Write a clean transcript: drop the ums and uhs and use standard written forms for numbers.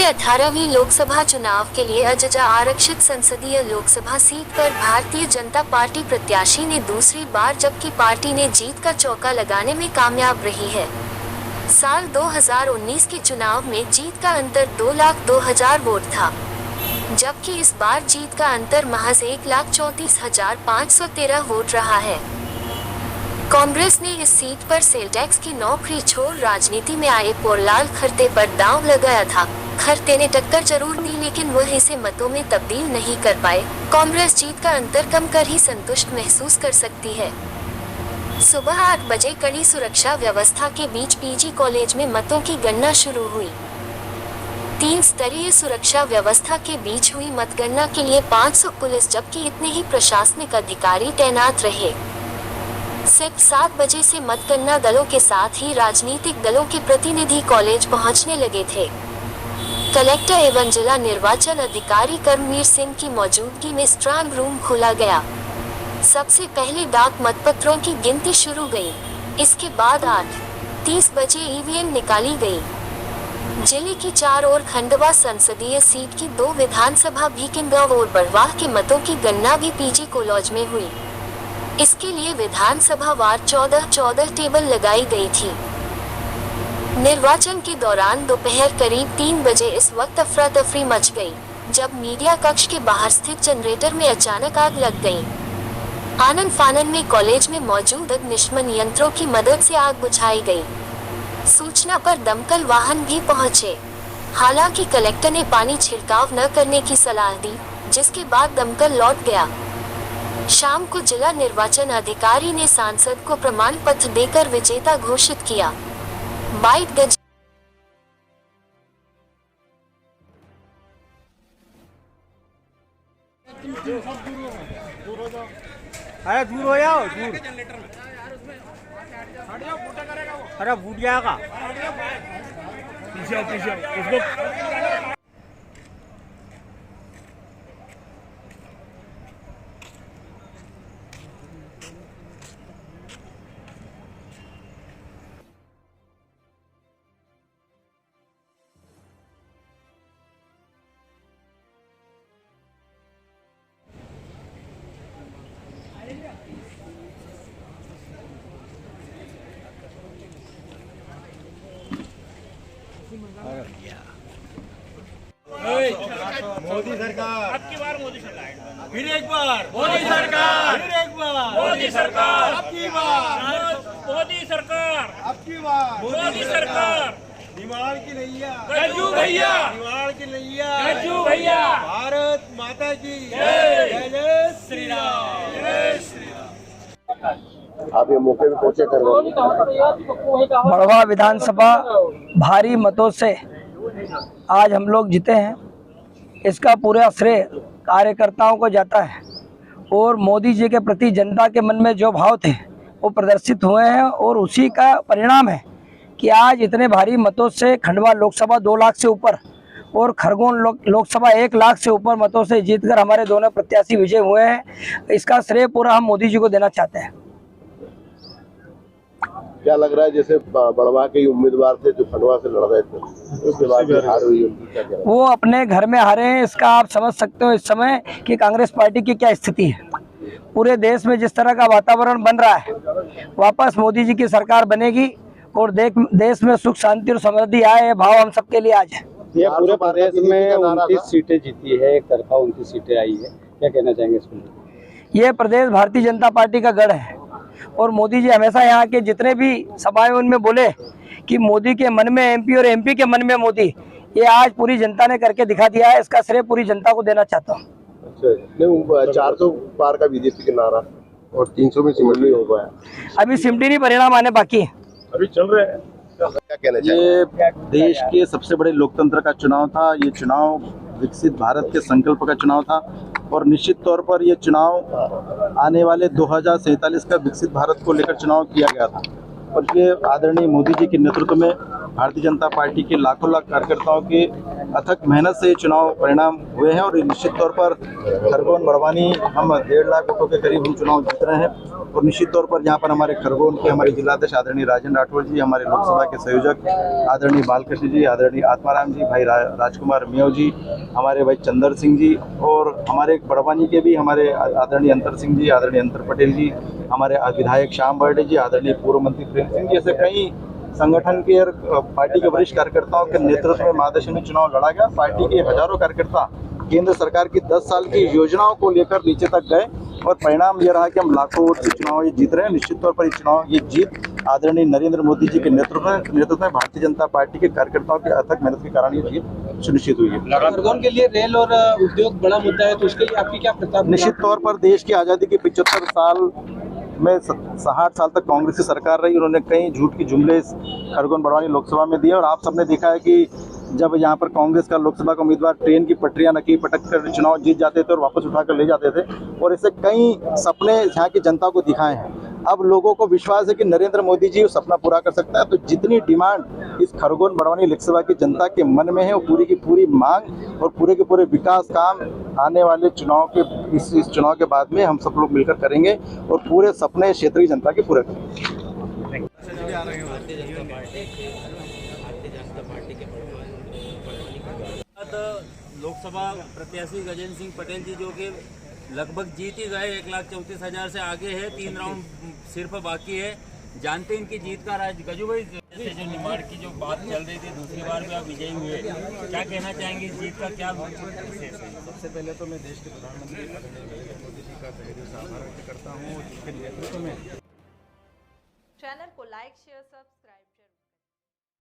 में 18वीं लोकसभा चुनाव के लिए अजजा आरक्षित संसदीय लोकसभा सीट पर भारतीय जनता पार्टी प्रत्याशी ने दूसरी बार जबकि पार्टी ने जीत का चौका लगाने में कामयाब रही है। साल 2019 के चुनाव में जीत का अंतर 2,02,000 वोट था, जबकि इस बार जीत का अंतर महज 1,34,513 वोट रहा है। कांग्रेस ने इस सीट पर सेल टैक्स की नौकरी छोड़ राजनीति में आए पोरलाल खरते पर दांव लगाया था। खरते ने टक्कर जरूर दी, लेकिन वह इसे मतों में तब्दील नहीं कर पाए। कांग्रेस जीत का अंतर कम कर ही संतुष्ट महसूस कर सकती है। सुबह 8 बजे कड़ी सुरक्षा व्यवस्था के बीच पीजी कॉलेज में मतों की गणना शुरू हुई। 3 स्तरीय सुरक्षा व्यवस्था के बीच हुई मतगणना के लिए 500 पुलिस जबकि इतने ही प्रशासनिक अधिकारी तैनात रहे। सिर्फ 7 बजे से मतगणना दलों के साथ ही राजनीतिक दलों के प्रतिनिधि कॉलेज पहुंचने लगे थे। कलेक्टर एवं जिला निर्वाचन अधिकारी कर्मवीर सिंह की मौजूदगी में स्ट्रांग रूम खोला गया। सबसे पहले डाक मतपत्रों की गिनती शुरू गई। इसके बाद 8:30 बजे ईवीएम निकाली गई। जिले की 4 और खंडवा संसदीय सीट की 2 विधानसभा भीकनगांव और बड़वाह के मतों की गणना भी पीजी कॉलेज में हुई। इसके लिए विधानसभा वार 14 टेबल लगाई गई थी। निर्वाचन के दौरान दोपहर करीब 3 बजे इस वक्त अफरा तफरी मच गई, जब मीडिया कक्ष के बाहर स्थित जनरेटर में अचानक आग लग गई। आनन फानन में कॉलेज में मौजूद अग्निशमन यंत्रों की मदद से आग बुझाई गई। सूचना पर दमकल वाहन भी पहुंचे। हालांकि कलेक्टर ने पानी छिड़काव न करने की सलाह दी, जिसके बाद दमकल लौट गया। शाम को जिला निर्वाचन अधिकारी ने सांसद को प्रमाण पत्र देकर विजेता घोषित किया। 22 गज अरे दूर हो जाओ, दूर। अरे फूट जाएगा। पीछे उसको। मोदी सरकार, अब की बार मोदी सरकार, फिर एक बार मोदी सरकार, फिर एक बार मोदी सरकार, अब की बार मोदी सरकार, अब की बार मोदी सरकार। निवाड़ की नैया गज्जू भैया, निवाड़ की नैया गज्जू भैया। भारत माता की जय, जय श्री राम, जय श्री राम। आप ये मौके पे पहुंचे बड़वाह विधानसभा भारी मतों से आज हम लोग जीते हैं। इसका पूरा श्रेय कार्यकर्ताओं को जाता है और मोदी जी के प्रति जनता के मन में जो भाव थे वो प्रदर्शित हुए हैं और उसी का परिणाम है कि आज इतने भारी मतों से खंडवा लोकसभा 2 लाख से ऊपर और खरगोन लोकसभा 1 लाख से ऊपर मतों से जीतकर हमारे दोनों प्रत्याशी विजय हुए हैं। इसका श्रेय पूरा हम मोदी जी को देना चाहते हैं। क्या लग रहा है, जैसे बड़वाह के उम्मीदवार थे जो खंडवा से लड़ रहे थे, उसके बाद हार हुई, उनकी क्या कहना? वो अपने घर में हारे हैं। इसका आप समझ सकते हो इस समय कि कांग्रेस पार्टी की क्या स्थिति है। पूरे देश में जिस तरह का वातावरण बन रहा है, वापस मोदी जी की सरकार बनेगी और देश में सुख शांति और समृद्धि आए, ये भाव हम सबके लिए आज है। ये पूरे प्रदेश में 29 सीटें जीती है, एक तरफा 29 सीटें आई है, क्या कहना चाहेंगे इसमें? ये प्रदेश भारतीय जनता पार्टी का गढ़ है और मोदी जी हमेशा यहाँ के जितने भी सभाएं उनमें बोले कि मोदी के मन में एमपी और एमपी के मन में मोदी, ये आज पूरी जनता ने करके दिखा दिया है। इसका श्रेय पूरी जनता को देना चाहता हूँ। अच्छा, 400 पार का बीजेपी का नारा और 300 में सिमट नहीं हो पाया। अभी सिमटी नहीं, परिणाम आने बाकी है, अभी चल रहे हैं। क्या कहना चाहिए? ये देश के सबसे बड़े लोकतंत्र का चुनाव था। ये चुनाव विकसित भारत के संकल्प का चुनाव था और निश्चित तौर पर ये चुनाव आने वाले 2047 का विकसित भारत को लेकर चुनाव किया गया था। और ये आदरणीय मोदी जी के नेतृत्व में भारतीय जनता पार्टी के लाखों लाख कार्यकर्ताओं के अथक मेहनत से ये चुनाव परिणाम हुए हैं और निश्चित तौर पर खरगोन बड़वानी हम 1.5 लाख वोटों के करीब हम चुनाव जीत रहे हैं। और निश्चित तौर पर यहाँ पर हमारे खरगोन के हमारे जिलाध्यक्ष आदरणीय राजेंद्र राठौर जी, हमारे लोकसभा के संयोजक आदरणीय बालकृष्ण जी, आदरणीय आत्माराम जी, भाई राजकुमार मियो जी, हमारे भाई चंदर सिंह जी, और हमारे बड़वानी के भी हमारे आदरणीय अंतर सिंह जी, आदरणीय अंतर पटेल जी, हमारे विधायक श्याम बर्डे जी, आदरणीय पूर्व मंत्री प्रेम सिंह जी, ऐसे कई संगठन के और पार्टी के वरिष्ठ कार्यकर्ताओं के नेतृत्व में महादशा में चुनाव लड़ा गया। पार्टी के हजारों कार्यकर्ता केंद्र सरकार की 10 साल की योजनाओं को लेकर नीचे तक गए और परिणाम ये रहा कि हम लाखों वोट से चुनाव ये जीत रहे हैं। निश्चित तौर पर ये जीत आदरणीय नरेंद्र मोदी जी के नेतृत्व में भारतीय जनता पार्टी के कार्यकर्ताओं के अथक मेहनत के कारण ये जीत सुनिश्चित हुई है। खरगोन के लिए रेल और उद्योग बड़ा मुद्दा है, तो उसके लिए आपकी क्या प्रतिबद्धता? निश्चित तौर पर देश की आज़ादी के 75 साल में 60 साल तक कांग्रेस की सरकार रही। उन्होंने कई झूठ की जुमले खरगोन बड़वानी लोकसभा में दिए और आप सबने देखा है कि जब यहाँ पर कांग्रेस का लोकसभा का उम्मीदवार ट्रेन की पटरियां नकी पटक कर चुनाव जीत जाते थे और वापस उठाकर ले जाते थे, और ऐसे कई सपने यहाँ की जनता को दिखाए हैं। अब लोगों को विश्वास है कि नरेंद्र मोदी जी उस सपना पूरा कर सकता है। तो जितनी डिमांड इस खरगोन बड़वानी लोकसभा की जनता के मन में है, वो पूरी की पूरी मांग और पूरे के पूरे विकास काम आने वाले चुनाव के इस चुनाव के बाद में हम सब लोग मिलकर करेंगे और पूरे सपने क्षेत्रीय जनता के पूरे करेंगे। लोकसभा प्रत्याशी गजेंद्र सिंह पटेल जी जो कि लगभग जीत ही गए, 1,34,000 से आगे है, 3 राउंड सिर्फ बाकी है। जानते हैं इनकी जीत का राज। गजू भाई, जैसे जो निमाड़ की जो बात चल रही थी, दूसरी बार भी आप विजयी हुए, क्या कहना चाहेंगे इस जीत का? क्या विशेष है? सबसे पहले तो मैं देश के प्रधानमंत्री नरेंद्र मोदी जी का तहे दिल से आभार व्यक्त करता हूँ जिसके नेतृत्व में। चैनल को लाइक, शेयर, सब्सक्राइब